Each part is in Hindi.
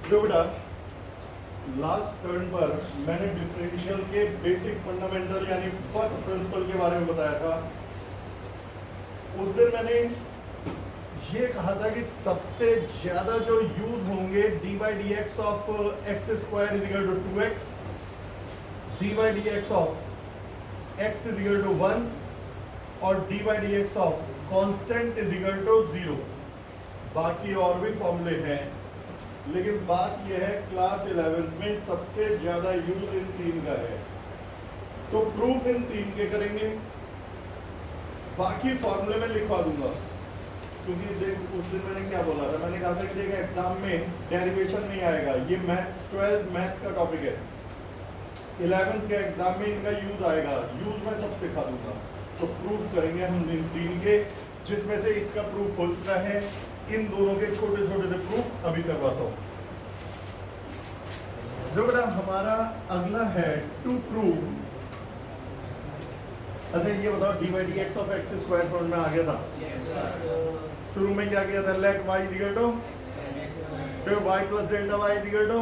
तो बेटा लास्ट टर्न पर मैंने डिफरेंशियल के बेसिक फंडामेंटल यानी फर्स्ट प्रिंसिपल के बारे में बताया था। उस दिन मैंने ये कहा था कि सबसे ज्यादा जो यूज होंगे d by D x of x square is equal to 2x, D by D x of x is equal to 1 और D by D x of constant is equal to 0। बाकी और भी फॉर्मूले हैं, लेकिन बात यह है क्लास 11th में सबसे ज्यादा यूज इन तीन का है। तो प्रूफ इन तीन के करेंगे, बाकी फॉर्मूले में लिखवा दूंगा। क्योंकि देख उस दिन मैंने क्या बोला था, मैंने कहा था कि देख एग्जाम में डेरिवेशन नहीं आएगा, ये मैथ्स 12th मैथ्स का टॉपिक है। 11th के एग्जाम में इनका यूज आएगा, यूज मैं सब सिखा दूंगा। तो प्रूफ करेंगे हम इन तीन के, जिसमें से इसका प्रूफ हो चुका है। इन दोनों के छोटे छोटे से प्रूफ अभी करवाता हूं। जो बेटा हमारा अगला है टू प्रूव। अच्छा ये बताओ D by D x of x square समझ में आ गया था? शुरू में क्या किया था? Let Y is equal to, फिर Y plus delta Y is equal to,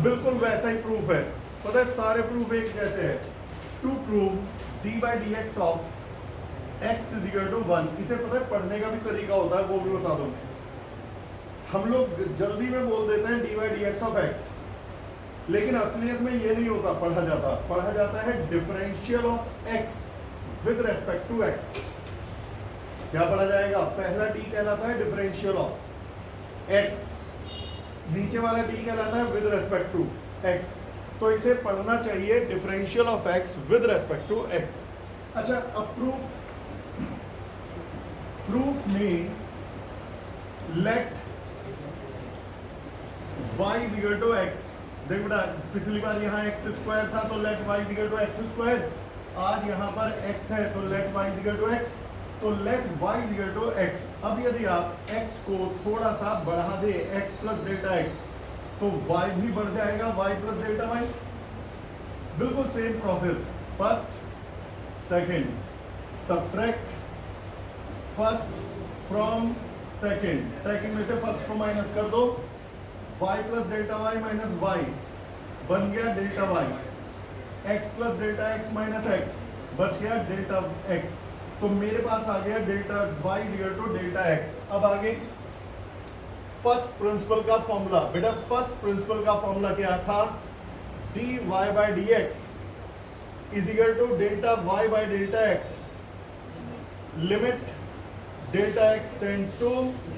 बिल्कुल वैसा ही प्रूफ है। पता है सारे प्रूफ एक जैसे है। To prove d by D x of x is equal to 1। इसे पता है पढ़ने का भी तरीका होता है, वो भी बता दो। हम लोग जल्दी में बोल देते हैं d by D x of x, लेकिन असलियत में ये नहीं होता। पढ़ा जाता है differential of x with respect to x। क्या पढ़ा जाएगा? पहला डी कहलाता है डिफरेंशियल ऑफ x, नीचे वाला डी कहलाता है विद रेस्पेक्ट टू x। तो इसे पढ़ना चाहिए differential of x with respect to x। अच्छा अब प्रूफ में let y is equal to x। देख बेटा पिछली बार यहाँ एक्स स्क्वायर था तो let y is equal to x square. आज यहाँ पर x है तो let y is equal to x, तो let y is equal to x। अब यदि आप x को थोड़ा सा बढ़ा दे x प्लस डेल्टा x, तो y भी बढ़ जाएगा y प्लस डेल्टा y। बिल्कुल same process, first second, subtract first from second, second में से फर्स्ट को माइनस कर दो, y plus delta y minus y बन गया delta y, x plus delta x minus x बच गया डेल्टा x। तो मेरे पास आ गया delta y equal to delta x। अब आगे फर्स्ट प्रिंसिपल का फॉर्मूला। बेटा फर्स्ट प्रिंसिपल का फॉर्मूला क्या था? dy by D x is equal to delta y by delta x, limit delta x tends to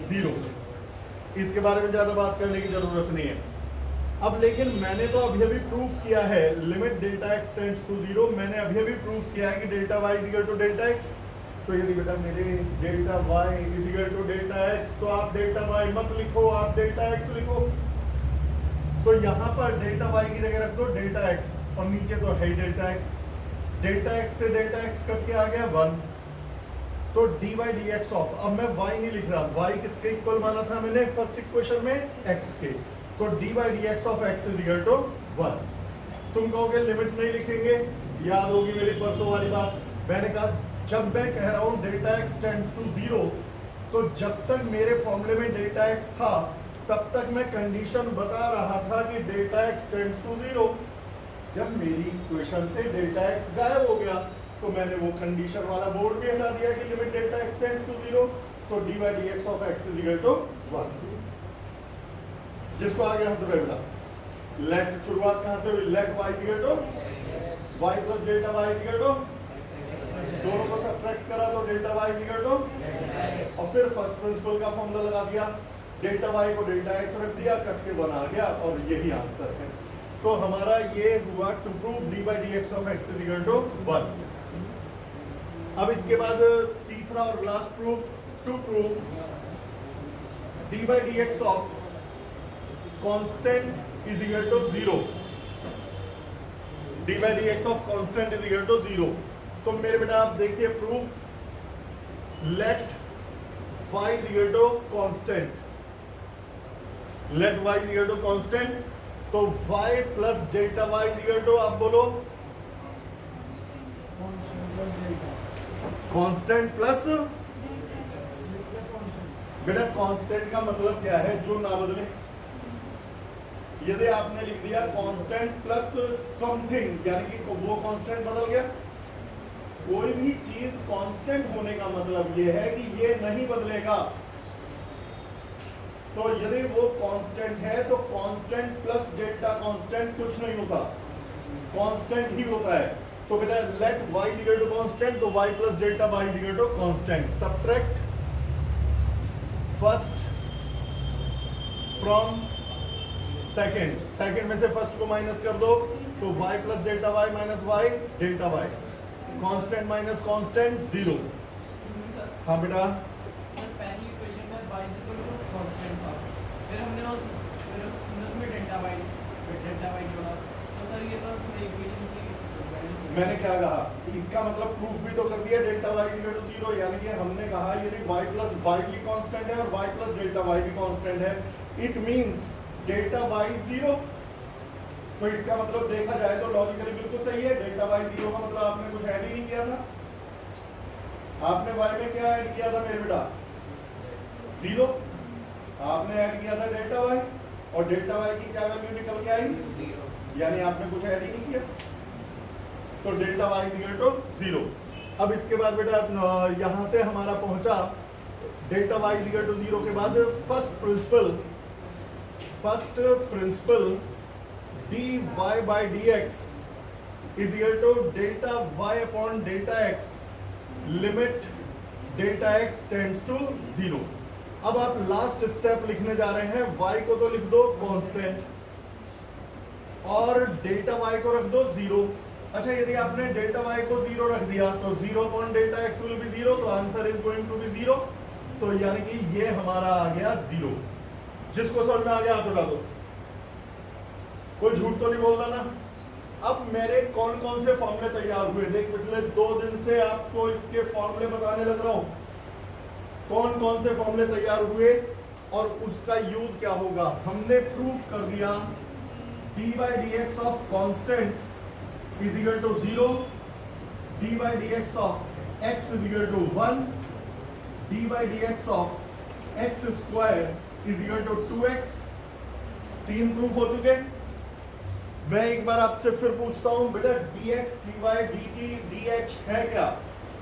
0। इसके बारे में ज्यादा बात करने की जरूरत नहीं है। अब लेकिन मैंने तो अभी अभी प्रूफ किया है limit delta x tends to 0। मैंने अभी अभी प्रूफ किया है कि delta y is equal to delta x। तो यदि बेटा मेरे delta y is equal to delta x, तो आप डेल्टा y मत लिखो, आप डेल्टा x लिखो। तो यहाँ पर डेल्टा y की जगह रख दो डेल्टा x, और नीचे तो है डेल्टा x। डेल्टा x से डेल्टा x कट के आ गया 1। तो D by D x of, अब मैं y नहीं लिख रहा, y किसके इक्वल माना था मैंने फर्स्ट इक्वेशन में? x के। तो D by D x of x is equal to 1। तुम कहोगे लिमिट नहीं लिखेंगे, याद होगी मेरी परसों वाली बात। मैंने कहा जब मैं कह रहा हूं डेल्टा x टेंड्स टू 0, तो जब तक मेरे फॉर्मूले में डेल्टा x था तब तक मैं कंडीशन बता रहा था कि डेल्टा x टेंड्स टू 0। जब मेरी इक्वेशन से डेल्टा x गायब हो गया तो मैंने वो कंडीशन वाला बोर्ड भी हटा दिया कि limit delta x tends to 0। तो D by D x of x is equal to 1। जिसको आगे हम तो बेटा लेट, शुरुआत कहां से हुई? Let y is equal to y plus delta y is equal to, दोनों को सब्ट्रैक्ट करा तो delta y is equal to, और फिर फर्स्ट प्रिंसिपल का फॉर्मूला लगा दिया, डेल्टा y को डेल्टा x रख दिया, कट के बना गया, और यही आंसर है। तो हमारा ये हुआ to prove d by D x of x is equal to 1। अब इसके बाद तीसरा और last proof, to prove d by D x of constant is equal to 0। D by D x of constant is equal to 0। तो मेरे बेटा आप देखिए proof, let y is equal to constant, let y is equal to constant. तो y plus delta y is equal to, आप बोलो कांस्टेंट प्लस बेटा कांस्टेंट का मतलब क्या है? जो ना बदले। यदि आपने लिख दिया कांस्टेंट प्लस समथिंग, यानी कि वो कांस्टेंट बदल गया। कोई भी चीज कांस्टेंट होने का मतलब ये है कि ये नहीं बदलेगा। तो यदि वो कांस्टेंट है तो कांस्टेंट प्लस डेल्टा कांस्टेंट कुछ नहीं होता, कांस्टेंट ही होता है। तो बेटा let y equal to constant, तो y plus delta y equal to constant. Subtract first from second, second में से फर्स्ट को माइनस कर दो तो y plus delta y minus y delta y, constant minus constant zero. हाँ बेटा पहली इक्वेशन में y इक्वल टू कांस्टेंट था, फिर हमने उसमें डेल्टा y जोड़ा, तो सर ये तो थोड़ी इक्वेशन की मैंने क्या कहा? इसका मतलब प्रूफ भी तो कर दिया delta y equal to zero, यानी कि हमने कहा यदि y प्लस y भी कांस्टेंट है और y प्लस डेल्टा y भी कांस्टेंट है, it means delta y zero. तो इसका मतलब देखा जाए तो लॉजिकली बिल्कुल सही है। डेल्टा y जीरो का मतलब आपने कुछ ऐड ही नहीं किया था। आपने y में क्या ऐड किया था मेरे बेटा? जीरो। आपने ऐड किया था डेल्टा y, और डेल्टा y की क्या वैल्यू निकल के आई? यानी आपने कुछ ऐड ही नहीं किया, तो delta y equal to zero. अब इसके बाद बेटा यहां से हमारा पहुंचा delta y equal to zero के बाद first principle dy by dx is equal to delta y upon delta x, limit delta x tends to zero. अब आप लास्ट स्टेप लिखने जा रहे हैं, y को तो लिख दो कांस्टेंट और डेल्टा y को रख दो जीरो। अच्छा, यदि आपने डेल्टा y को जीरो रख दिया तो zero upon delta x will be zero, तो answer is going to be zero. तो यानी कि ये हमारा आ गया जीरो। जिसको समझ में आ गया हाथ उठा दो, कोई झूठ तो नहीं बोल रहा ना। अब मेरे कौन कौन से फॉर्मूले तैयार हुए देख, पिछले 2 दिन से आपको इसके फॉर्मूले बताने लग रहा हूं। कौन कौन से फॉर्मूले तैयार हुए और उसका यूज क्या होगा। हमने प्रूफ कर दिया d by D x of constant is equal to zero, d by D x of x is equal to 1, d by D x of x square is equal to 2x। 3 proof हो चुके। मैं एक बार आपसे फिर पूछता हूं बेटा, dx, dy, dt, dh है क्या?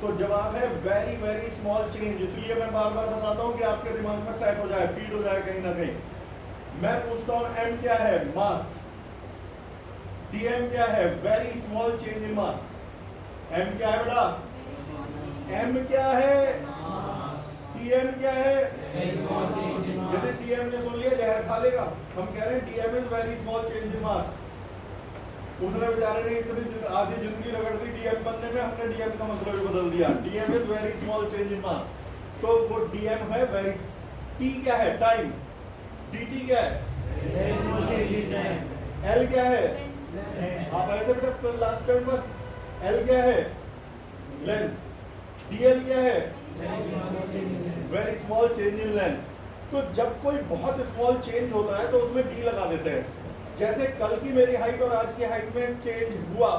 तो जवाब है वेरी वेरी स्मॉल चेंज। इसलिए मैं बार बार बताता हूं कि आपके दिमाग में सेट हो जाए, फीड हो जाए कहीं ना कहीं। मैं पूछता हूं m क्या है? मास। dm क्या है? Very small change in mass. m क्या है बेटा? m क्या है? tm क्या है? यदि tm ने सुन लिया जहर खा लेगा। हम कह रहे हैं dm is very small change in mass. उसने बेचारे ने इतनी आधी जिंदगी रगड़ दी डीएम बनने में, हमने डीएम का मतलब ही बदल दिया। DM is very small change in mass, तो वो डीएम है वेरी। टी क्या है? टाइम। डीटी क्या है? एल क्या है? आप आए थे बेटा लास्ट टर्म पर। एल क्या है? लेंथ। डीएल क्या है? Very small change in length. तो जब कोई बहुत स्मॉल चेंज होता है तो उसमें डी लगा देते हैं। जैसे कल की मेरी हाइट और आज की हाइट में चेंज हुआ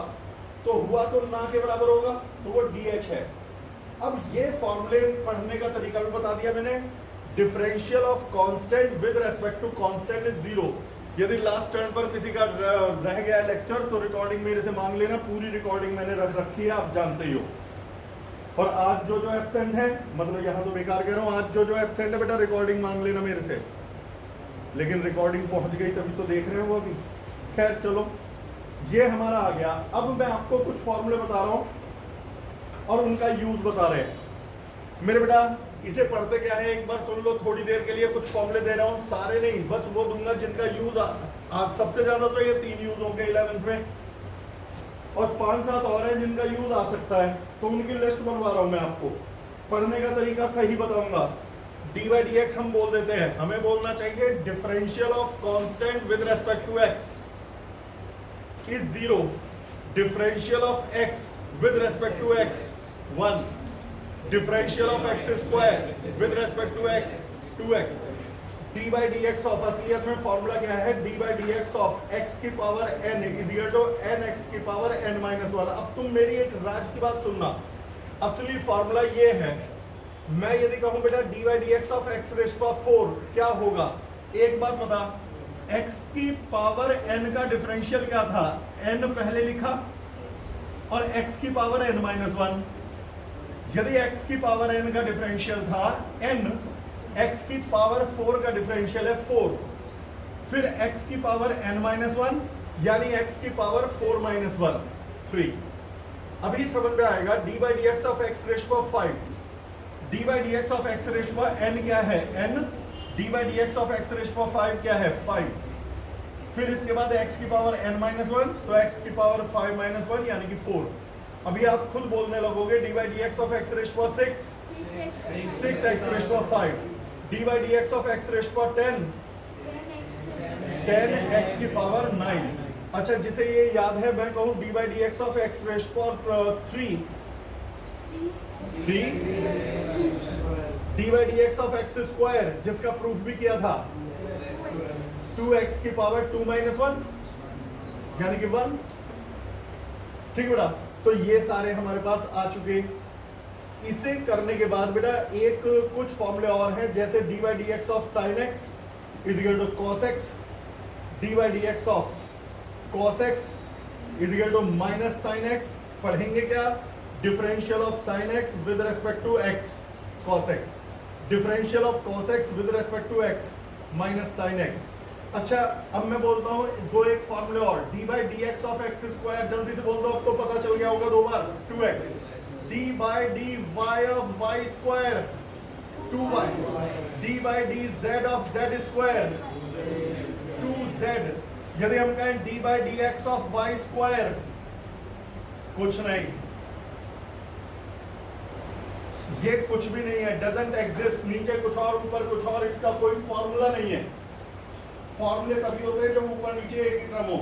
तो ना के बराबर होगा, तो वो DH है। अब ये फॉर्मूले पढ़ने का तरीका भी बता दिया मैंने। Differential of constant with respect to constant is zero. यदि लास्ट टर्न पर किसी का रह गया लेक्चर तो रिकॉर्डिंग मेरे से मांग लेना, पूरी रिकॉर्डिंग मैंने रख रखी है, आप जानते ही हो। और आज जो एब्सेंट है, मतलब यहाँ तो बेकार कह रहा हूँ, आज जो एब्सेंट है बेटा रिकॉर्डिंग मांग लेना मेरे से। लेकिन रिकॉर्डिंग पहुंच गई तभी तो देख रहे हो अभी। खैर चलो, ये हमारा आ गया। अब मैं आपको कुछ फॉर्मूले बता रहा हूं और उनका यूज बता रहे हैं मेरे बेटा। इसे पढ़ते क्या है एक बार सुन लो थोड़ी देर के लिए। कुछ फॉर्मूले दे रहा हूं, सारे नहीं, बस वो दूंगा जिनका यूज आज सबसे ज्यादा तो ये 3 यूज होंगे 11th में, और 5-7 और हैं जिनका यूज आ सकता है, तो उनकी लिस्ट बनवा रहा हूं मैं आपको। पढ़ने का तरीका सही बताऊंगा। डी बाई डी एक्स हम बोल देते हैं, हमें बोलना चाहिए differential of constant with respect to X is zero, differential of X with respect to X 1, differential of x square with respect to X 2x। D by D x of, असलियत में फॉर्मूला क्या है? D by D x of x की power n is equal to n x की पावर n-1। अब तुम मेरी एक राज की बात सुनना, असली फॉर्मूला ये है। मैं यदि कहूं बेटा D by D x of x raised power 4 क्या होगा? एक बात बता, x की पावर n का डिफरेंशियल क्या था? n पहले लिखा और x की पावर n माइनस 1। यदि x की पावर n का डिफरेंशियल था n, x की पावर 4 का डिफरेंशियल है 4, फिर x की पावर n माइनस 1 यानी x की पावर 4 माइनस 1 3। अभी समझ में आएगा D by D x of x raised power 5, D by D x of x raised power n क्या है? n। D by D x of x raised power 5 क्या है? 5। फिर इसके बाद x की पावर n माइनस 1, तो x की पावर 5 माइनस 1 यानी कि 4। अभी आप खुद बोलने लगोगे D by D x of x raised power 6 6x rest power 5, D by D x of x raised power 10 10x की पावर 9। अच्छा, जिसे ये याद है मैं कहूं D by D x of x raised power 3 D by D x of x square, जिसका प्रूफ भी किया था 2x की पावर 2 माइनस 1 यानी कि 1। ठीक बेटा, तो ये सारे हमारे पास आ चुके। इसे करने के बाद बेटा एक कुछ फॉर्मूले और हैं, जैसे d by D x of sine x is equal to cos x, D by D x of cos x is equal to minus sine x। पढ़ेंगे क्या? Differential of sine x with respect to x cos x, differential of cos x with respect to x minus sine x। अच्छा, अब मैं बोलता हूं दो एक फॉर्मूले और, D by D x of x square, जल्दी से बोल दो, अब तो पता चल गया होगा 2 बार, 2x, D by D Y of y square 2y, d by d z of z square 2z। यदि हम कहें d by D x of y square, कुछ नहीं, ये कुछ भी नहीं है, डजंट एग्जिस्ट। नीचे कुछ और ऊपर कुछ और, इसका कोई फॉर्मूला नहीं है। फॉर्मूले तभी होते हैं जब ऊपर नीचे एक ही क्रम हो।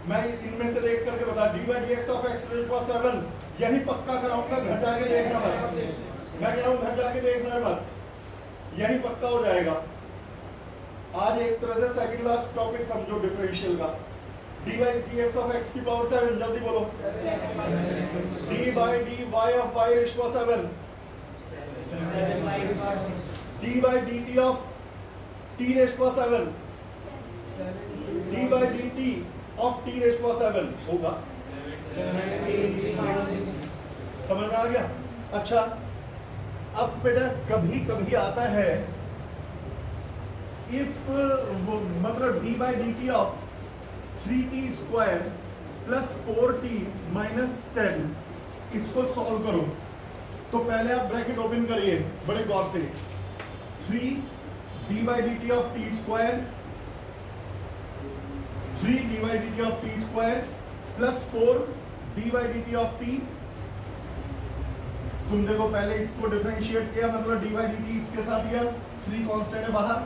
मैं इनमें से देख करके बता, D by D x of x rays power 7, यही पक्का कराऊंगा, घर जाके देखना मत। मैं कह रहा हूं घर जाके देखना मत, यही पक्का हो जाएगा। आज एक तरह से सेकंड लास्ट टॉपिक समझो डिफरेंशियल का। D by D x of x की पावर 7, जल्दी बोलो। D by D Y of y raise power 7, d by D T of t raise power 7, d by D T of t raise power 7 होगा। समझ में आ गया? अच्छा, अब बेटा कभी कभी आता है इफ मतलब D by D T of 3t square plus 4t minus 10, इसको सॉल्व करो। तो पहले आप ब्रैकेट ओपन करिए बड़े गौर से, 3 D by D T of T square, 3 D by D T of T square plus 4 D by D T of T. तुम देखो पहले इसको डिफरेंशिएट किया, मतलब डी बाई डी टी इसके साथ दिया, 3 कांस्टेंट है बाहर,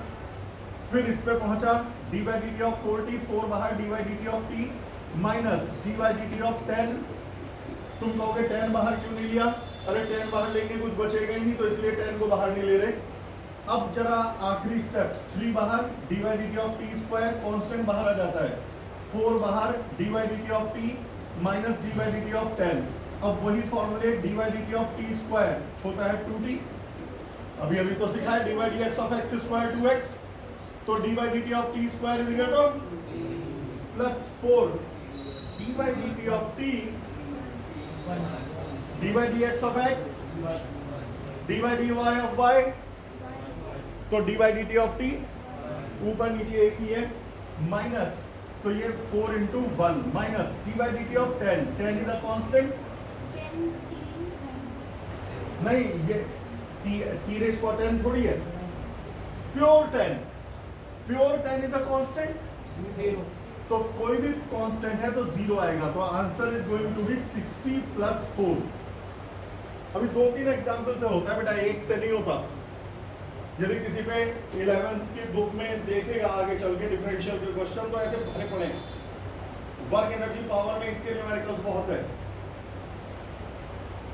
फिर इस पे पहुंचा D by D T of 4t, 4 बाहर, D by D T of T minus D by D T of 10। तुम कहोगे 10 बाहर क्यों नहीं लिया? अरे 10 बाहर लेंगे कुछ बचेगा ही नहीं, तो इसलिए 10 को बाहर नहीं ले रहे। अब जरा आखिरी स्टेप, 3 बाहर, D by D T of T square, constant बाहर आ जाता है, 4 बाहर, D by D T of T minus D by D T of 10। अब वही फॉर्मूले, D by D T of T square होता है 2t, अभी अभी तो सिखा है, D by D x of x square 2x, तो D by D T of T square is equal two plus 4 D by D T of T D by D x of X D by D Y of Y, तो D by D T of T ऊपर नीचे एक ही है, माइनस, तो ये 4 into 1 minus D by D T of 10, 10 is a constant, नहीं ये टी रेज़ पावर 10 थोड़ी है, pure 10, pure 10 is a constant, तो कोई भी कांस्टेंट है तो 0 आएगा, तो answer is going to be 60 plus 4। अभी 2-3 एग्जांपल से होता है बेटा, एक से नहीं होता। यदि किसी पे 11th की बुक में देखेगा आगे चल के डिफरेंशियल के क्वेश्चन, तो ऐसे भरे पड़े, वर्क एनर्जी पावर में इसके न्यूमेरिकल्स बहुत है,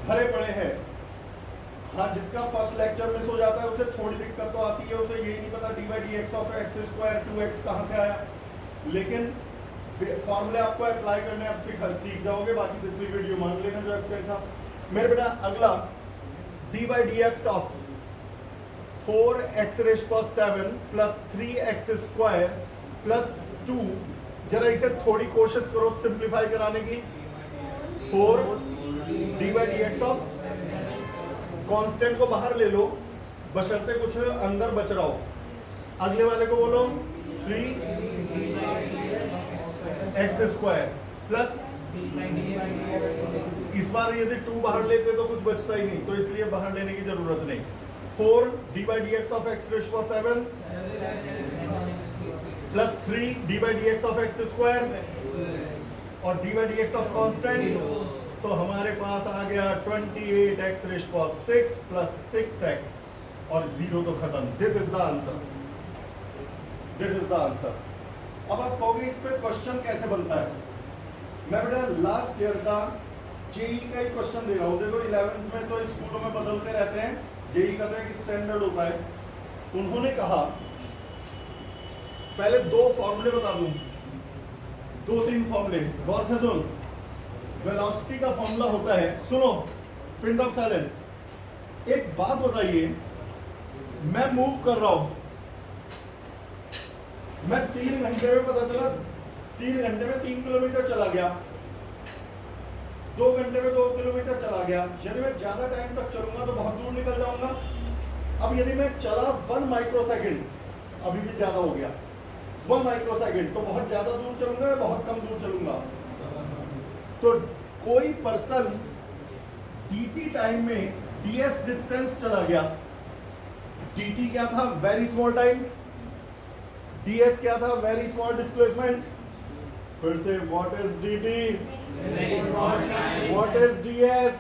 भरे पड़े हैं। हाँ, जिसका फर्स्ट लेक्चर मिस हो जाता है उसे थोड़ी दिक्कत तो आती है, उसे यही नहीं पता D by D x of x square 2x कहाँ से आया, लेकिन फॉर्मूले आपको अप्लाई करने आप सीख जाओगे। बाकी पिछली वीडियो मान लेना जो एक्सरसाइज था। मेरे बेटा अगला d by D x of 4x raise power 7 plus 3x square plus 2, जरा इसे थोड़ी कोशिश करो सिंप्लीफाई कराने की। 4 D by D x of, constant को बाहर ले लो बशर्ते कुछ अंदर बच रहा हो। अगले वाले को बोलो 3x स्क्वायर प्लस, इस बार यदि 2 बाहर लेते तो कुछ बचता ही नहीं, तो इसलिए बाहर लेने की जरूरत नहीं। 4 D by D x of X raise power 7 plus 3 D by D x of x square और D by D x of constant, तो हमारे पास आ गया 28x raise power 6 plus 6x और 0 तो खत्म। This is the answer, this is the answer. अब आप कहोगे इस पे क्वेश्चन कैसे बनता है। मैं बेटा लास्ट ईयर का जेई का ही क्वेश्चन दे रहा हूँ। देखो 11th में तो स्कूलों में बदलते रहते हैं, जेई का तो एक स्टैंडर्ड होता है। उन्होंने कहा पहले 2 फॉर्मूले बता दूं, 2-3 फॉर्मूले, गौर से सुन। वेलोसिटी का फॉर्मूला होता है, सुनो, पिन ड्रॉप साइलेंस। एक बात बताइए, मैं मूव कर रहा हूं, मैं 3 घंटे में पता चला 3 घंटे में 3 किलोमीटर चला गया, 2 घंटे में 2 किलोमीटर चला गया। यदि मैं ज्यादा टाइम तक चलूंगा तो बहुत दूर निकल जाऊंगा। अब यदि मैं चला 1 माइक्रोसेकंड, अभी भी ज्यादा हो गया, 1 माइक्रोसेकंड, तो बहुत ज्यादा दूर चलूंगा या बहुत कम दूर चलूंगा। तो कोई पर्सन dt टाइम में ds डिस्टेंस चला गया, dt क्या था, वेरी स्मॉल टाइम, ds क्या था, वेरी स्मॉल डिस्प्लेसमेंट। फिर से what is dt, what is ds।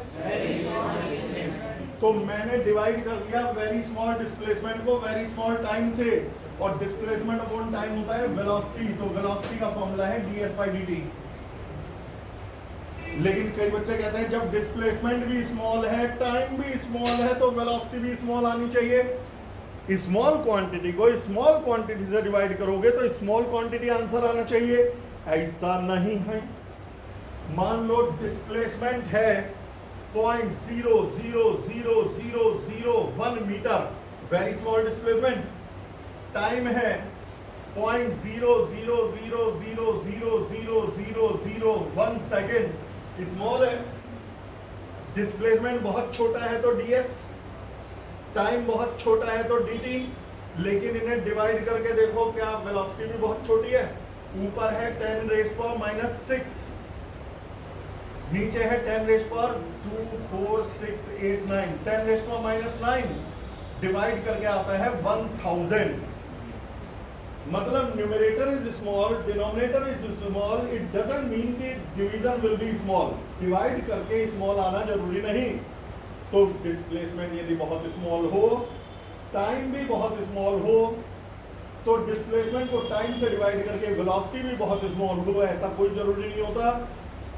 तो मैंने डिवाइड कर दिया वेरी स्मॉल डिस्प्लेसमेंट को वेरी स्मॉल टाइम से, और डिस्प्लेसमेंट अपॉन टाइम होता है वेलोसिटी, तो वेलोसिटी का फॉर्मूला है ds बाई dt। लेकिन कई बच्चे कहते हैं जब डिस्प्लेसमेंट भी स्मॉल है, टाइम भी स्मॉल है, तो वेलोसिटी भी स्मॉल आनी चाहिए। स्मॉल क्वांटिटी को स्मॉल क्वांटिटी से डिवाइड करोगे तो स्मॉल क्वांटिटी आंसर आना चाहिए, ऐसा नहीं है। मान लो डिस्प्लेसमेंट है 0.00001 metre, very small displacement. Time है 0.000000001 सेकेंड, स्मॉल है। डिस्प्लेसमेंट बहुत छोटा है तो ds, टाइम बहुत छोटा है तो dt। लेकिन इन्हें डिवाइड करके देखो, क्या वेलोसिटी भी बहुत छोटी है। ऊपर है 10 रेज़ पावर -6, नीचे है 10 raise power 2 4 6 8 9, 10 raise power -9 divide करके आता है 1000। मतलब numerator is small, denominator is small, it doesn't mean कि division will be small. Divide करके स्मॉल आना जरूरी नहीं। तो डिस्प्लेसमेंट यदि बहुत स्मॉल हो, टाइम भी बहुत स्मॉल हो, तो डिस्प्लेसमेंट को टाइम से डिवाइड करके वेलोसिटी भी बहुत स्मॉल हो, ऐसा कोई जरूरी नहीं होता।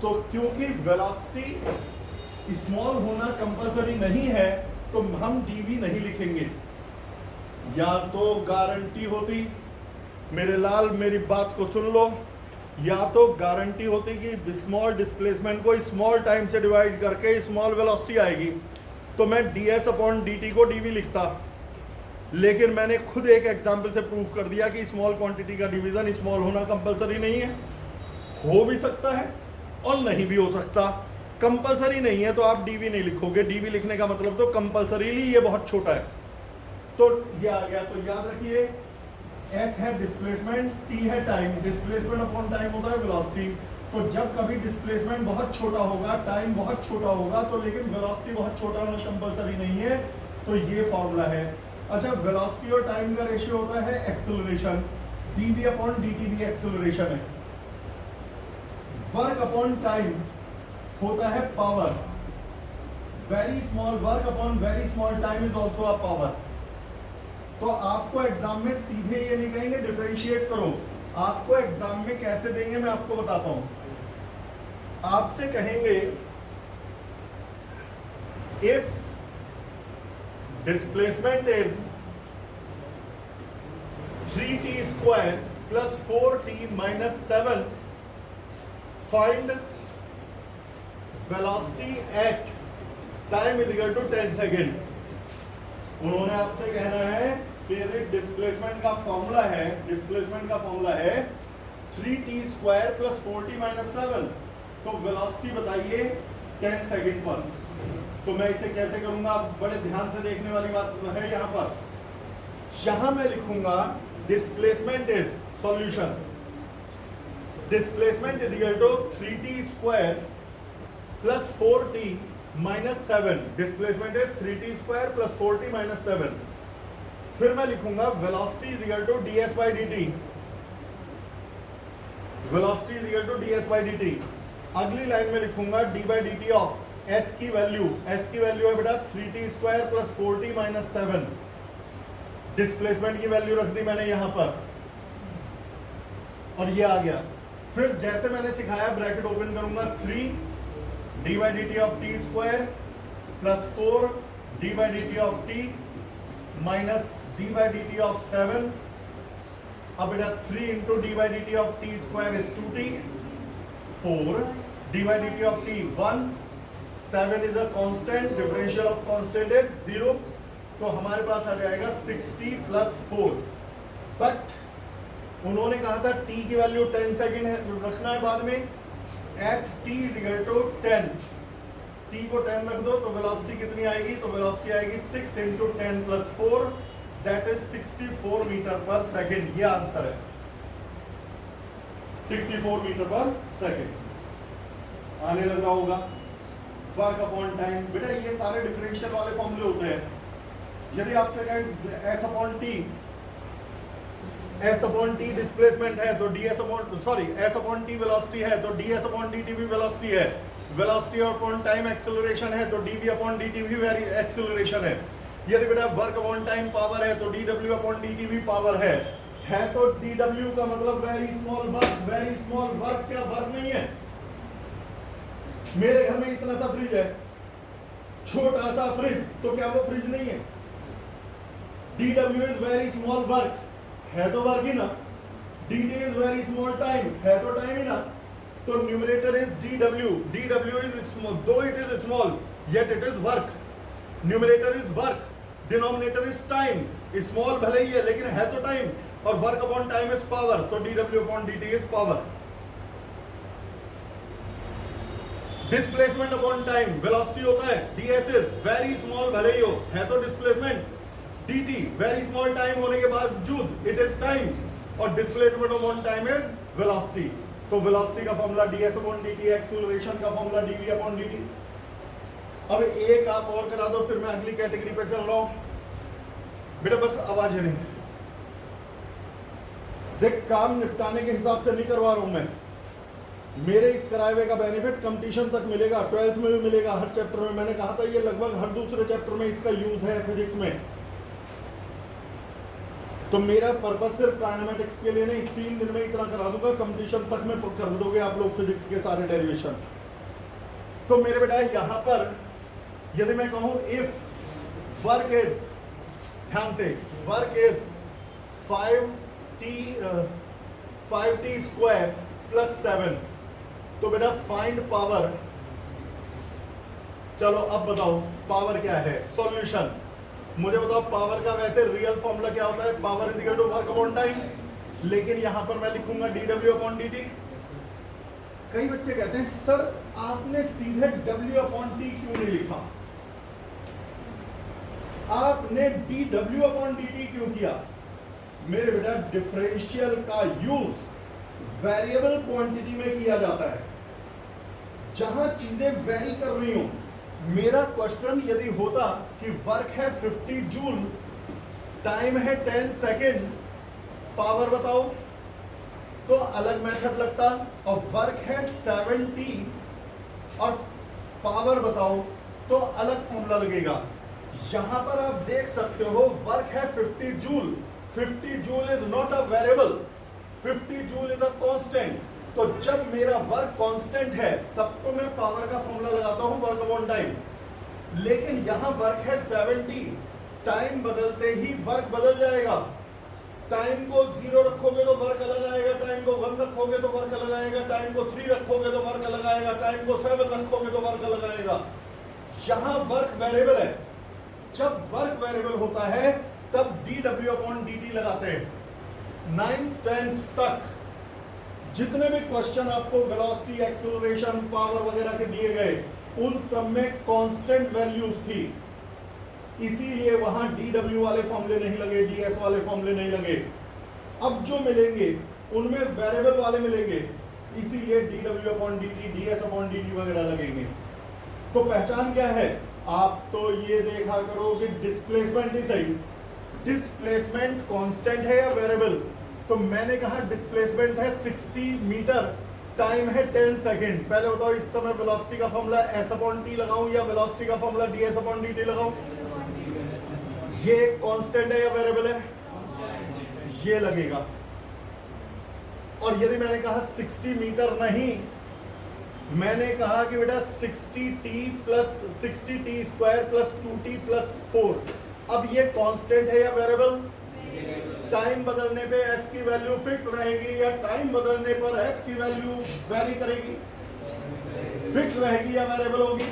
तो क्योंकि वेलोसिटी स्मॉल होना कंपलसरी नहीं है, तो हम डीवी नहीं लिखेंगे। या तो गारंटी होती, मेरे लाल मेरी बात को सुन लो, या तो गारंटी होती कि स्मॉल डिस्प्लेसमेंट को स्मॉल टाइम से डिवाइड करके स्मॉल वेलोसिटी आएगी, तो मैं ds अपॉन dt को dv लिखता। लेकिन मैंने खुद एक एग्जाम्पल से प्रूव कर दिया कि स्मॉल क्वांटिटी का डिवीजन स्मॉल होना कंपलसरी नहीं है। हो भी सकता है और नहीं भी हो सकता, कंपलसरी नहीं है तो आप dv नहीं लिखोगे। dv लिखने का मतलब तो कंपलसरीली ये बहुत छोटा है। तो ये आ गया, तो याद रखिए s है डिस्प्लेसमेंट, t है टाइम, डिस्प्लेसमेंट अपॉन टाइम होता है वेलोसिटी। तो जब कभी डिस्प्लेसमेंट बहुत छोटा होगा, टाइम बहुत छोटा होगा, तो लेकिन वेलोसिटी बहुत छोटा होना कंपलसरी नहीं है, तो ये फॉर्मूला है। अच्छा, वेलोसिटी और टाइम का रेशियो होता है एक्सेलरेशन, dv अपॉन dt भी एक्सेलरेशन है। वर्क अपॉन टाइम होता है power, very small work upon very small time is also a power. तो आपको एग्जाम में सीधे ये नहीं कहेंगे डिफरेंशिएट करो, आपको एग्जाम में कैसे देंगे मैं आपको बताता हूं। आपसे कहेंगे if displacement is 3t square plus 4t minus 7, find velocity at time is equal to 10 second. उन्होंने आपसे कहना है कि डिस्प्लेसमेंट का फॉर्मूला है, डिस्प्लेसमेंट का फॉर्मूला है 3t² + 4t - 7। तो वेलोसिटी बताइए 10 सेकंड पर। तो मैं इसे कैसे करूंगा, आप बड़े ध्यान से देखने वाली बात है। यहाँ पर यहां मैं लिखूंगा displacement is solution, displacement is equal to 3t² + 4t - 7। Displacement is 3t² + 4t - 7। फिर मैं लिखूंगा velocity is equal to ds/dt, velocity is equal to ds/dt। अगली लाइन में लिखूंगा d/dt ऑफ s की वैल्यू, s की वैल्यू है बेटा 3t² + 4t - 7। डिस्प्लेसमेंट की वैल्यू रख दी मैंने यहां पर और ये आ गया। फिर जैसे मैंने सिखाया ब्रैकेट ओपन करूंगा 3 d/dt of t² + 4 d/dt of t minus d/dt of 7। अब बेटा 3 into d/dt of t² is 2t, 4 d/dt of t 1, 7 is a constant, differential of constant is 0। तो हमारे पास आ जाएगा 60 + 4। बट उन्होंने कहा था t की वैल्यू 10 सेकंड है, रखना है बाद में। एट t = 10, t को 10 रख दो तो वेलोसिटी कितनी आएगी, तो वेलोसिटी आएगी 6 × 10 + 4 दैट इज 64 मीटर पर सेकंड। ये आंसर है 64 मीटर पर सेकंड। आने लगा होगा वर्क अपॉन टाइम। बेटा ये सारे डिफरेंशियल वाले फॉर्मूले होते हैं। यदि आपसे कहें S/T डिस्प्लेसमेंट है तो S/T वेलोसिटी है तो ds/dt भी वेलोसिटी है। वेलोसिटी अपॉन टाइम एक्सेलरेशन है तो dv/dt भी एक्सेलरेशन है। यदि बेटा वर्क अपॉन टाइम पावर है तो dw/dt भी पावर है। तो dw का मतलब very small work, very small work. क्या वर्क नहीं है? मेरे घर में इतना सा फ्रिज है, छोटा सा फ्रिज, तो क्या वो फ्रिज नहीं है? dw is very small work, है तो वर्क ही ना। dt is very small time, है तो टाइम ही ना। तो numerator is dw is small, though it is small yet it is work. Numerator is work, denominator is time. Small भले ही है लेकिन है तो टाइम, और work upon time is power, तो dw/dt is power. Displacement upon time velocity होता है ds इज वेरी स्मॉल भले ही हो, है तो displacement. dt very small time होने के बावजूद इट इज टाइम, और displacement upon time is velocity. तो वेलोसिटी का फॉर्मूला ds/dt, एक्सेलरेशन का फॉर्मूला dv/dt। अब एक आप और करा दो फिर मैं अगली कैटेगरी पे चल रहा हूं। बेटा बस आवाज है नहीं, देख काम निपटाने के हिसाब से नहीं करवा रहा हूं मैं। मेरे इस कराए हुए का बेनिफिट कंपटीशन तक मिलेगा, 12th में भी मिलेगा, हर चैप्टर में। मैंने कहा था ये लगभग हर दूसरे चैप्टर में इसका यूज है फिजिक्स में। तो मेरा पर्पस सिर्फ काइनेमेटिक्स के लिए नहीं, 3 दिन में इतना करा दूंगा, कंपटीशन तक में कर दोगे आप लोग फिजिक्स के सारे डेरिवेशन। तो मेरे बेटा यहां पर यदि मैं कहूं इफ वर्क इज, ध्यान से, वर्क इज 5t² + 7, तो बेटा फाइंड पावर। चलो अब बताओ पावर क्या है। सॉल्यूशन मुझे बताओ पावर का वैसे रियल फॉर्मूला क्या होता है, power is equal to work upon time, लेकिन यहां पर मैं लिखूंगा dw/dt। कई बच्चे कहते हैं सर आपने सीधे w/t क्यों नहीं लिखा, आपने dw/dt क्यों किया? मेरे बेटा डिफरेंशियल का यूज वेरिएबल क्वांटिटी में किया जाता है, जहां चीजें वेरी कर रही हो। मेरा क्वेश्चन यदि होता कि वर्क है 50 जूल, टाइम है 10 सेकेंड, पावर बताओ, तो अलग मेथड लगता, और वर्क है 70 और पावर बताओ तो अलग फॉर्मूला लगेगा। यहां पर आप देख सकते हो वर्क है 50 joule, 50 joule is not a variable, 50 joule is a constant. तो जब मेरा वर्क कांस्टेंट है तब तो मैं पावर का फॉर्मूला लगाता हूं वर्क अपॉन टाइम, लेकिन यहां वर्क है 70, टाइम बदलते ही वर्क बदल जाएगा। टाइम को 0 रखोगे तो वर्क अलग आएगा, टाइम को 1 रखोगे तो वर्क अलग आएगा, टाइम को 3 रखोगे तो वर्क अलग आएगा, टाइम को 7 रखोगे तो वर्क अलग आएगा। यहां वर्क वेरिएबल है, जब वर्क वेरिएबल होता है तब dw/dt लगाते हैं। 9th 10th तक जितने भी क्वेश्चन आपको वेलोसिटी, एक्सेलरेशन, पावर वगैरह के दिए गए, उन सब में कांस्टेंट वैल्यूज थी, इसीलिए वहां dw वाले फॉर्मूले नहीं लगे, ds वाले फॉर्मूले नहीं लगे। अब जो मिलेंगे उनमें वेरिएबल वाले मिलेंगे, इसीलिए dw/dt, ds/dt वगैरह लगेंगे। तो पहचान क्या है? आप तो ये देखा करो कि डिस्प्लेसमेंट ही सही, डिस्प्लेसमेंट कांस्टेंट है या वेरिएबल? तो मैंने कहा डिस्प्लेसमेंट है 60 मीटर, टाइम है 10 सेकंड। पहले बताओ इस समय वेलोसिटी का फॉर्मूला s/t लगाऊं या वेलोसिटी का फॉर्मूला ds/dt लगाऊं? ये कांस्टेंट है या वेरिएबल है? ये लगेगा। और यदि मैंने कहा 60 मीटर नहीं, मैंने कहा कि बेटा 60t² + 2t + 4, अब ये कांस्टेंट है या वेरिएबल? टाइम बदलने पे s की वैल्यू फिक्स रहेगी या टाइम बदलने पर s की वैल्यू वेरी करेगी? फिक्स रहेगी या वेरिएबल होगी?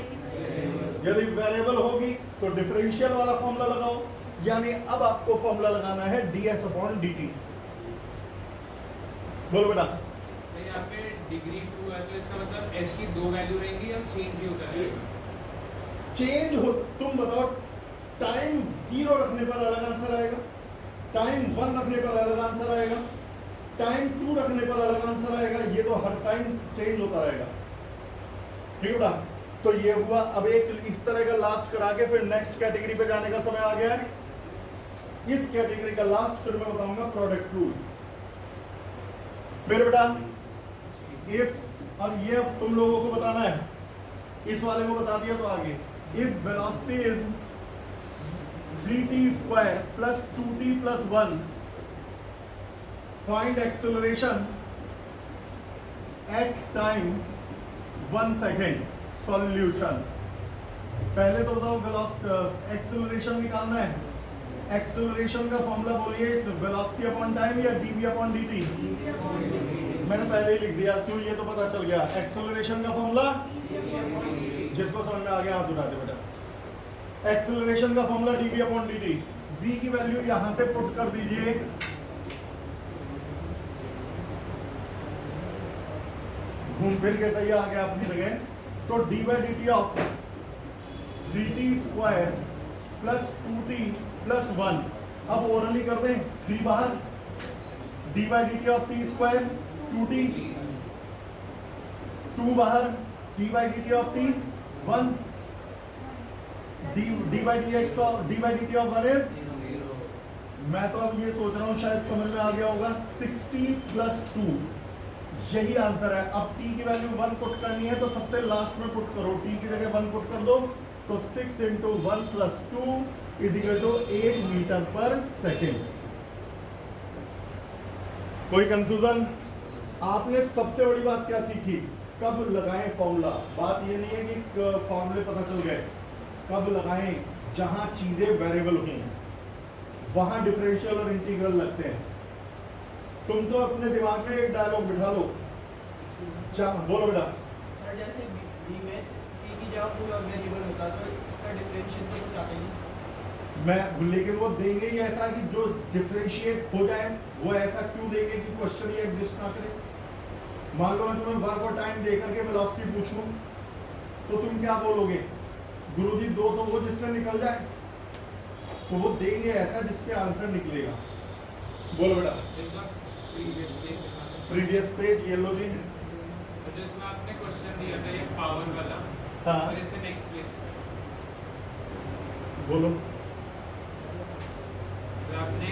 यदि वेरिएबल होगी तो डिफरेंशियल वाला फॉर्मूला लगाओ, यानी अब आपको फॉर्मूला लगाना है ds/dt। बोलो बेटा। यहाँ पे डिग्री 2 है तो इसका मतलब s की 2 वैल्यू रहेंगी या चेंज ही होता है? चेंज हो, तुम बताओ। टाइम 0 रखने पर अलग आंसर आएगा, टाइम 1 रखने पर अलग आंसर आएगा, टाइम 2 रखने पर अलग आंसर आएगा। ये तो हर टाइम चेंज होता रहेगा, ठीक है बेटा? तो ये हुआ। अब एक इस तरह का लास्ट करा के फिर नेक्स्ट कैटेगरी पे जाने का समय आ गया है। इस कैटेगरी का लास्ट फिर मैं बताऊंगा प्रोडक्ट रूल। मेरे बेटा इफ, और ये अब तुम लोगों को बताना है, इस वाले को बता दिया तो आगे। If velocity is 3t² + 2t + 1, find acceleration at time 1 second. Solution, पहले तो बताओ वेलोसिटी एक्सेलरेशन निकालना है। एक्सेलरेशन का फॉर्मूला बोलिए, वेलोसिटी/टाइम या dv/dt? मैंने पहले ही लिख दिया, क्यों? ये तो पता चल गया। एक्सेलरेशन का फॉर्मूला, जिसको समझ में आ गया हाथ उठा दे बेटा। एक्सेलरेशन का फॉर्मूला dv/dt। v की वैल्यू यहां से पुट कर दीजिए, घूम फिर के सही आ गया अपनी जगह। तो d/dt ऑफ 3t² + 2t + 1, अब ओरली कर दें, 3 बाहर, d/dt ऑफ t² 2t, 2 बाहर, d/dt of t 1, d/dt of 1 is, मैं तो अब ये सोच रहा हूं शायद समझ में आ गया होगा, 60 + 2, यही आंसर है। अब t की वैल्यू 1 पुट करनी है तो सबसे लास्ट में पुट करो, t की जगह 1 पुट कर दो, तो 6 × 1 + 2 = 8 मीटर पर सेकेंड। कोई कंफ्यूजन? आपने सबसे बड़ी बात क्या सीखी? कब लगाएं फॉर्मूला। बात ये नहीं है कि फॉर्मूले पता चल गए, कब लगाएं? जहां चीजें वेरिएबल हुई वहां डिफरेंशियल और इंटीग्रल लगते हैं। तुम तो अपने दिमाग में एक डायलॉग बिठा लो, बोलो बेटा। सर जैसे b में t की जगह कोई और वेरिएबल होता तो इसका डिफरेंशियल तो कुछ आता ही नहीं। लेकिन वो देंगे ही ऐसा कि जो डिफरेंशिएट हो जाए, वो ऐसा क्यों देंगे कि क्वेश्चन ही एग्जिस्ट ना करे। मान लो मैं तुम्हें वर्क और टाइम देकर के वेलोसिटी पूछूं तो तुम क्या बोलोगे? गुरुजी 2 तो वो जिससे निकल जाए, तो वो देंगे ऐसा जिससे आंसर निकलेगा। बोलो बेटा। प्रीवियस पेज ये लो जी। तो जिसमें आपने क्वेश्चन दिया था ये पावर वाला, हाँ फिर इसे नेक्स्ट पेज बोलो। तो आपने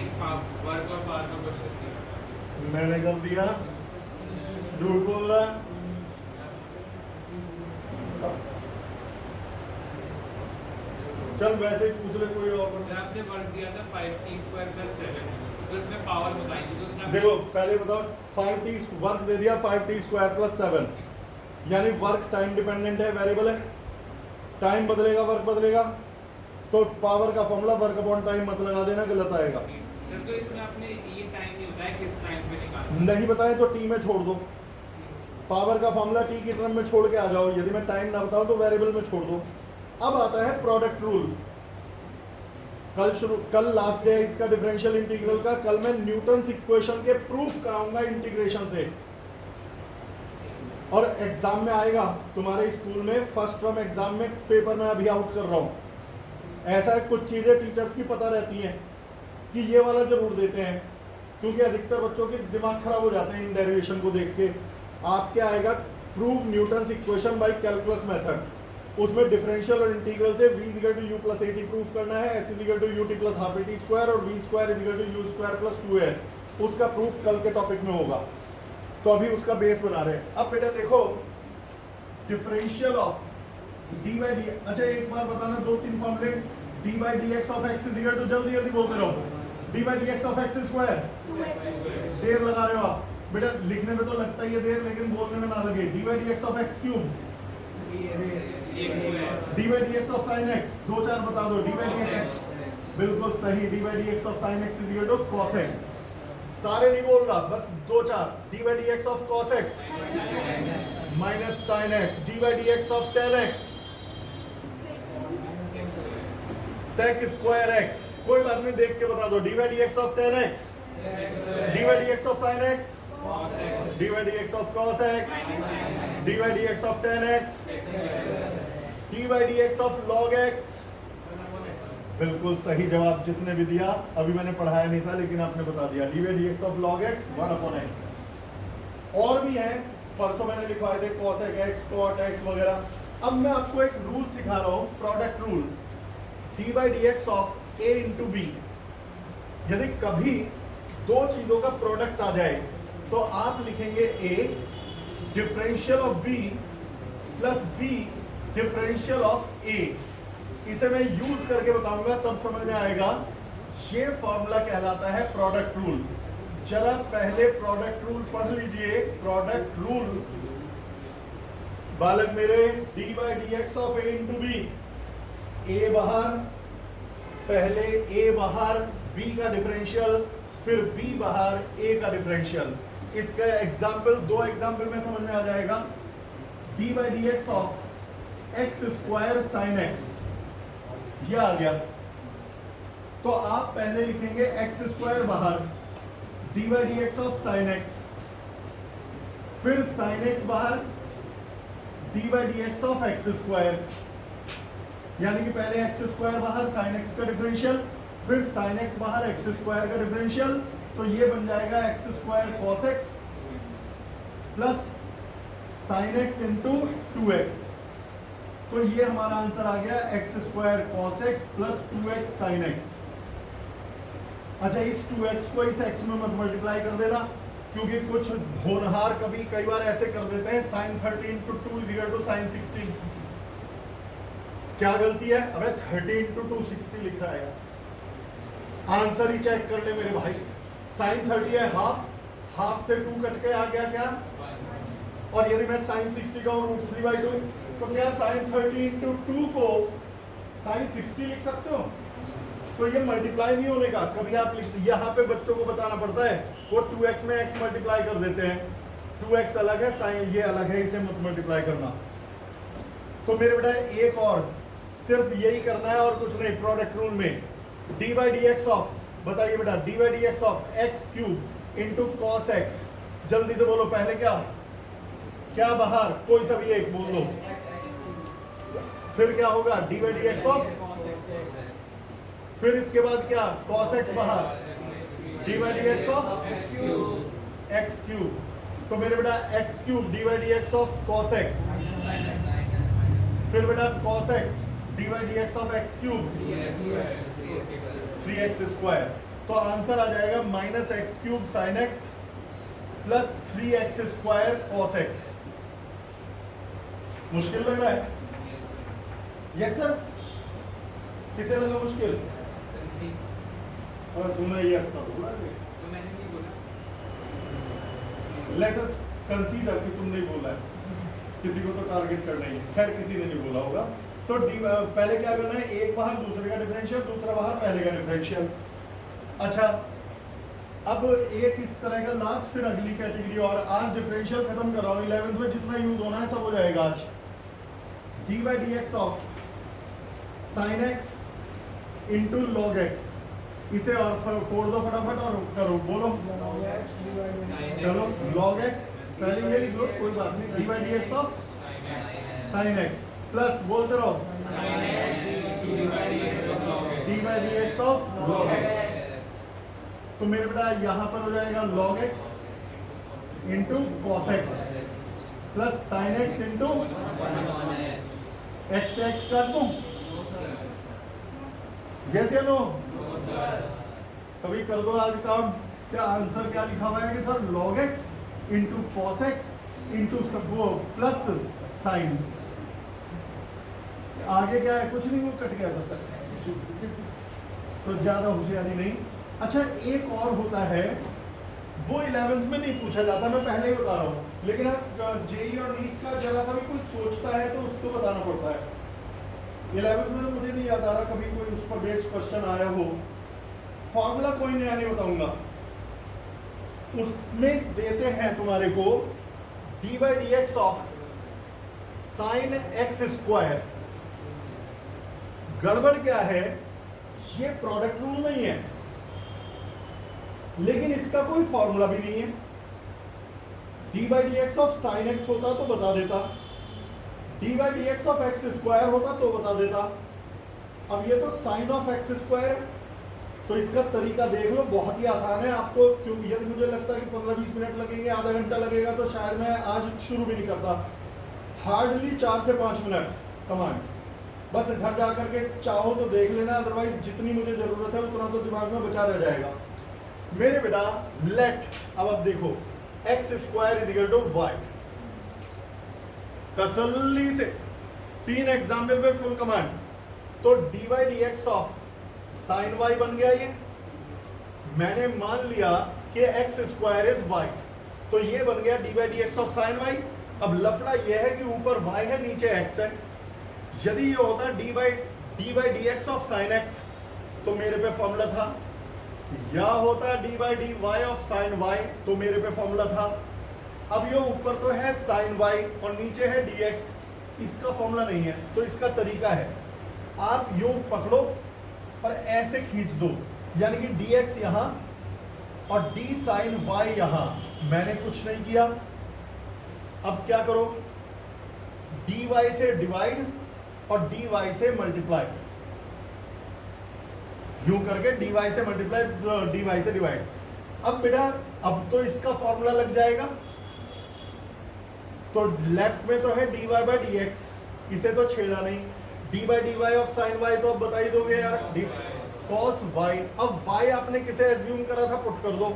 वर्क और पावर का क्वेश्चन दिया, मैंने कर दिया, झूठ बोल रहा है। चल वैसे ही पूछ ले कोई और। फिर आपने वर्क दिया था 5t² + 7, तो इसमें पावर बताई थी, तो उसमें देखो पहले बताओ, 5t वर्क दे दिया 5t² + 7, यानी वर्क टाइम डिपेंडेंट है, वेरिएबल है, टाइम बदलेगा वर्क बदलेगा, तो पावर का फॉर्मूला वर्क/टाइम मत लगा देना, गलत आएगा। सर तो इसमें आपने ये टाइम नहीं बताया किस टाइम पे निकालना, नहीं बताए तो टी में छोड़ दो, पावर का फॉर्मूला टी की टर्म में छोड़ के आ जाओ। यदि मैं टाइम ना बताऊं तो वेरिएबल में छोड़ दो। अब आता है प्रोडक्ट रूल। कल लास्ट डे है इसका डिफरेंशियल इंटीग्रल का। कल मैं न्यूटन्स इक्वेशन के प्रूफ कराऊंगा इंटीग्रेशन से, और एग्जाम में आएगा तुम्हारे स्कूल में फर्स्ट टर्म एग्जाम में पेपर में अभी आउट कर रहा हूं। ऐसा है, कुछ चीजें टीचर्स की पता रहती हैं कि ये वाला जरूर देते हैं, क्योंकि अधिकतर बच्चों के दिमाग खराब हो जाते हैं इन डेरिवेशन को देख के। आपके आएगा prove Newton's equation by calculus method, उसमें डिफरेंशियल और इंटीग्रल से v equal to u plus a t proof करना है, s equal to ut plus half a t square और v square equal to u square plus 2s। उसका प्रूफ कल के टॉपिक में होगा, तो अभी उसका बेस बना रहे हैं। अब बेटा देखो differential of D by D, अच्छा एक बार बताना दो तीन फॉर्मूले। D by D x of X equal to, जल्दी जल्दी बोलते रहो, D by D x of x square. देर लगा रहे हो आप बेटा, लिखने में तो लगता ही है देर, लेकिन बोलने में ना लगे। D by D x of x cube, D by D x of sine x, दो चार बता दो। डी बाई डी एक्स, बिल्कुल सही, d by D x of sine x equal to cos x. सारे नहीं बोल रहा, बस दो चार। D by D x of cos x minus sine x, D by D x of tan x sec square x. कोई बात नहीं, देख के बता दो। D by D x of tan x, D by D x of sine x, D by D x of cos x, D by D x of tan x, D by D x of log x. बिल्कुल सही जवाब जिसने भी दिया, अभी मैंने पढ़ाया नहीं था लेकिन आपने बता दिया। D by D x of log x 1/x। और भी है, परसों मैंने लिखवाए थे कॉसेक एक्स, कॉट एक्स वगैरह। अब मैं आपको एक रूल सिखा रहा हूं, product rule. D by D x of A into b, यदि कभी दो चीजों का प्रोडक्ट आ जाए तो आप लिखेंगे A differential of B plus B differential of A. इसे मैं यूज करके बताऊंगा, तब समझ में आएगा। ये फॉर्मूला कहलाता है प्रोडक्ट रूल। जरा पहले प्रोडक्ट रूल पढ़ लीजिए। प्रोडक्ट रूल बालक मेरे, D by D x of A into B, A बाहर, पहले ए बाहर बी का डिफरेंशियल, फिर बी बाहर ए का डिफरेंशियल। इसका एग्जाम्पल, दो एग्जाम्पल में समझ में आ जाएगा। D by D x of x square sine x, ये आ गया, तो आप पहले लिखेंगे एक्स स्क्वायर बाहर, D by D x of sine x, फिर साइन एक्स बाहर, D by D x of x square. यानी कि पहले एक्स स्क्वायर बाहर, साइन एक्स का डिफरेंशियल, फिर साइन एक्स बाहर, एक्स स्क्वायर का डिफरेंशियल। तो ये बन जाएगा x square cos x plus sign x into 2x। तो ये हमारा आंसर आ गया x square cos x plus 2x sine x. अच्छा, इस 2x को इस x में मत मल्टीप्लाई कर देना, क्योंकि कुछ होनहार कभी कई बार ऐसे कर देते हैं sine 30 into 2 is equal to sine 16। क्या गलती है? अबे 30 इंटू 2 60 लिख रहा है। आंसर ही चेक कर ले मेरे भाई। साइन 30 है हाफ, हाफ से 2 कट के आ गया क्या? और यदि मैं साइन 60 का रूट 3/2, तो क्या साइन 30 इंटू 2 को साइन 60 लिख सकते हो? तो ये मल्टीप्लाई नहीं होने का। कभी आप यहाँ पे बच्चों को बताना पड़ता है, वो 2x में x मल्टीप्लाई कर देते हैं। 2x अलग है, साइन ये अलग है, इसे मत मल्टीप्लाई करना। तो मेरे बेटा एक और सिर्फ यही करना है और कुछ नहीं। प्रोडक्ट रूल में D by D x of, बताइए बेटा, D by D x of x cube into cos x. जल्दी से बोलो, पहले क्या क्या बाहर, कोई सा भी एक बोल दो, फिर क्या होगा? D by D x of, फिर इसके बाद क्या? कॉस एक्स बाहर, D by D x of x cube. तो मेरे बेटा x cube D by D x of cos x, फिर बेटा cos x D by D x of x cube 3x square. तो आंसर आ जाएगा minus x cube sine x plus 3x square cos x. मुश्किल लग रहा है? यस सर, किसे लगा मुश्किल? और तुमने यस सर बोला, तो मैंने नहीं बोला। लेट अस कंसीडर कि तुम नहीं बोला है, किसी को तो टारगेट करना ही है। खैर किसी ने नहीं बोला होगा। तो पहले क्या करना है? एक बाहर दूसरे का डिफरेंशियल, दूसरा बाहर पहले का डिफरेंशियल। अच्छा, अब एक इस तरह का लास्ट, फिर अगली कैटेगरी। और आज डिफरेंशियल खत्म कर रहा हूँ, 11th में जितना यूज होना है सब हो जाएगा आज। D by D x of sine x into log x, इसे और फोड़ दो फटाफट और करो, बोलो चलो लॉग एक्स पहले ये लिख लो, कोई बात नहीं, d by D x of sine x plus बोलते रहो D by D x of log x. तो मेरे बेटा यहां पर हो जाएगा log x into cos x plus sign x into x x कर दूं, यस या नो? कभी कर दो आज काम। क्या आंसर क्या लिखा हुआ है कि sir log x into cos x into वो प्लस साइन, आगे क्या है कुछ नहीं, वो कट गया था सर, तो ज्यादा होशियारी नहीं। अच्छा एक और होता है, वो 11th में नहीं पूछा जाता, मैं पहले ही बता रहा हूँ, लेकिन अब जेई और नीट का जरा सा भी कोई सोचता है तो उसको बताना पड़ता है। 11th में तो मुझे नहीं याद आ रहा कभी कोई उस पर बेस्ड क्वेश्चन आया हो, फॉर्मूला कोई नया नहीं बताऊंगा, उसमें देते हैं तुम्हारे को D by D x of sine x square. गड़बड़ क्या है, ये प्रोडक्ट रूल नहीं है, लेकिन इसका कोई फॉर्मूला भी नहीं है। D by D x of sine x होता तो बता देता, D by D x of x square होता तो बता देता। अब ये तो साइन ऑफ एक्स स्क्वायर है, तो इसका तरीका देख लो, बहुत ही आसान है। आपको क्यों यदि मुझे लगता है कि 15-20 मिनट लगेंगे, आधा घंटा लगेगा, तो शायद मैं आज शुरू भी नहीं करता। हार्डली 4 से 5 मिनट कमांड, बस घर जा करके चाहो तो देख लेना, अदरवाइज जितनी मुझे जरूरत है उतना तो दिमाग में बचा रह जाएगा। मेरे बेटा लेट, अब देखो x square is equal to y, तसल्ली से 3 एग्जाम्पल पे फुल कमांड, तो D by D x of sine y बन गया। ये मैंने मान लिया कि एक्स स्क्वायर इज वाई, तो ये बन गया d by D x of sine y. अब लफड़ा यह है कि ऊपर वाई है नीचे एक्स है, यदि ये होता d by D x of sine x तो मेरे पे फॉर्मूला था, या होता d by D Y of sine y तो मेरे पे फॉर्मूला था। अब ये ऊपर तो है साइन वाई और नीचे है डी एक्स, इसका फॉर्मूला नहीं है, तो इसका तरीका है आप यूं पकड़ो और ऐसे खींच दो, यानी कि डी एक्स यहां और डी साइन वाई यहां, मैंने कुछ नहीं किया। अब क्या करो, डी वाई से डिवाइड और डी वाई से मल्टीप्लाई, यूं करके डी वाई से मल्टीप्लाई डी वाई से डिवाइड। अब बेटा अब तो इसका फॉर्मूला लग जाएगा, तो लेफ्ट में तो है d y by D x, इसे तो छेड़ा नहीं, d by D Y of sine y तो अब बता ही दोगे यार, डी कॉस वाई। अब वाई आपने किसे एज्यूम करा था, पुट कर दो,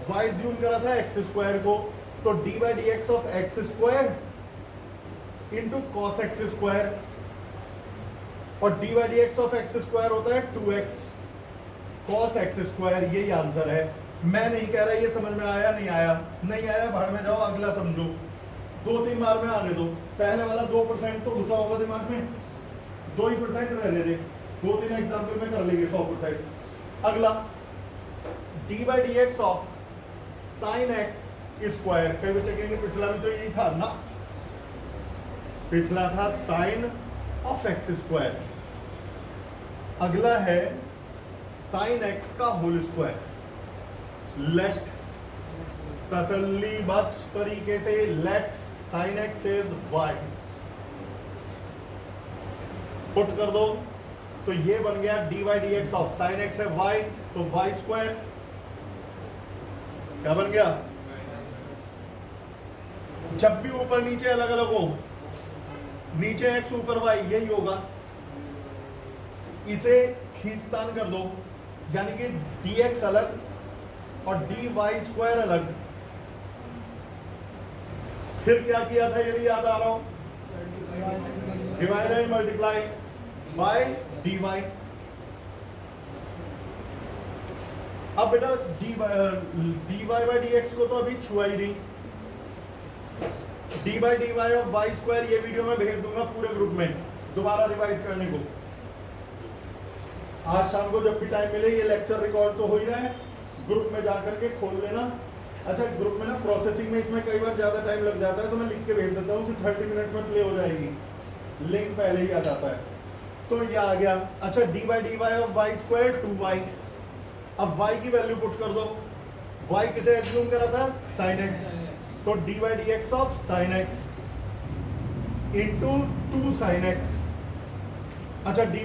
वाई एज्यूम करा था एक्स स्क्वायर को, तो D by D x of x square into cos X square, और D by D x of x square होता है 2x कॉस एक्स स्क्वायर, यही आंसर है। मैं नहीं कह रहा ये समझ में आया नहीं आया, नहीं आया भाड़ में जाओ, अगला समझो, 2-3 बार में आने दो। पहले वाला 2% तो घुसा होगा दिमाग में, 2% रहने दे, 2-3 एग्जाम्पल में कर लेंगे 100%। अगला d by D x of sine x square, कई बच्चे कहेंगे पिछला भी तो यही था ना, पिछला था साइन ऑफ एक्स स्क्वायर, अगला है साइन एक्स का होल स्क्वायर। लेट तसल्ली बख्श तरीके से let sine x is y put कर दो, तो ये बन गया d by D x of sine x है वाई, तो वाई स्क्वायर क्या बन गया। जब भी ऊपर नीचे अलग अलग हो, नीचे एक्स ऊपर वाई, यही होगा, इसे खींचतान कर दो, यानी कि डी एक्स अलग और डी वाई स्क्वायर अलग। फिर क्या किया था यदि याद आ रहा हो, divide and multiply by d y. अब बेटा d y by D x को तो अभी छुआ ही नहीं, d by D Y of y square ये वीडियो मैं भेज दूंगा पूरे ग्रुप में दोबारा रिवाइज करने को। आज शाम को जब भी टाइम मिले, ये लेक्चर रिकॉर्ड तो हो ही रहा है, ग्रुप में जाकर के खोल लेना। अच्छा ग्रुप में ना प्रोसेसिंग में इसमें कई बार ज़्यादा टाइम लग जाता है, तो मैं लिख के भेज देता हूँ कि 30 मिनट में प्ले हो जाएगी, लिंक पहले ही आ जाता है। तो ये आ गया। अच्छा d Y of y square 2y। अब y की वैल्यू पुट कर दो। y किसे एज्यूम करा था? sin x। तो d y d x of sine x into 2 sin x। अच्छा डी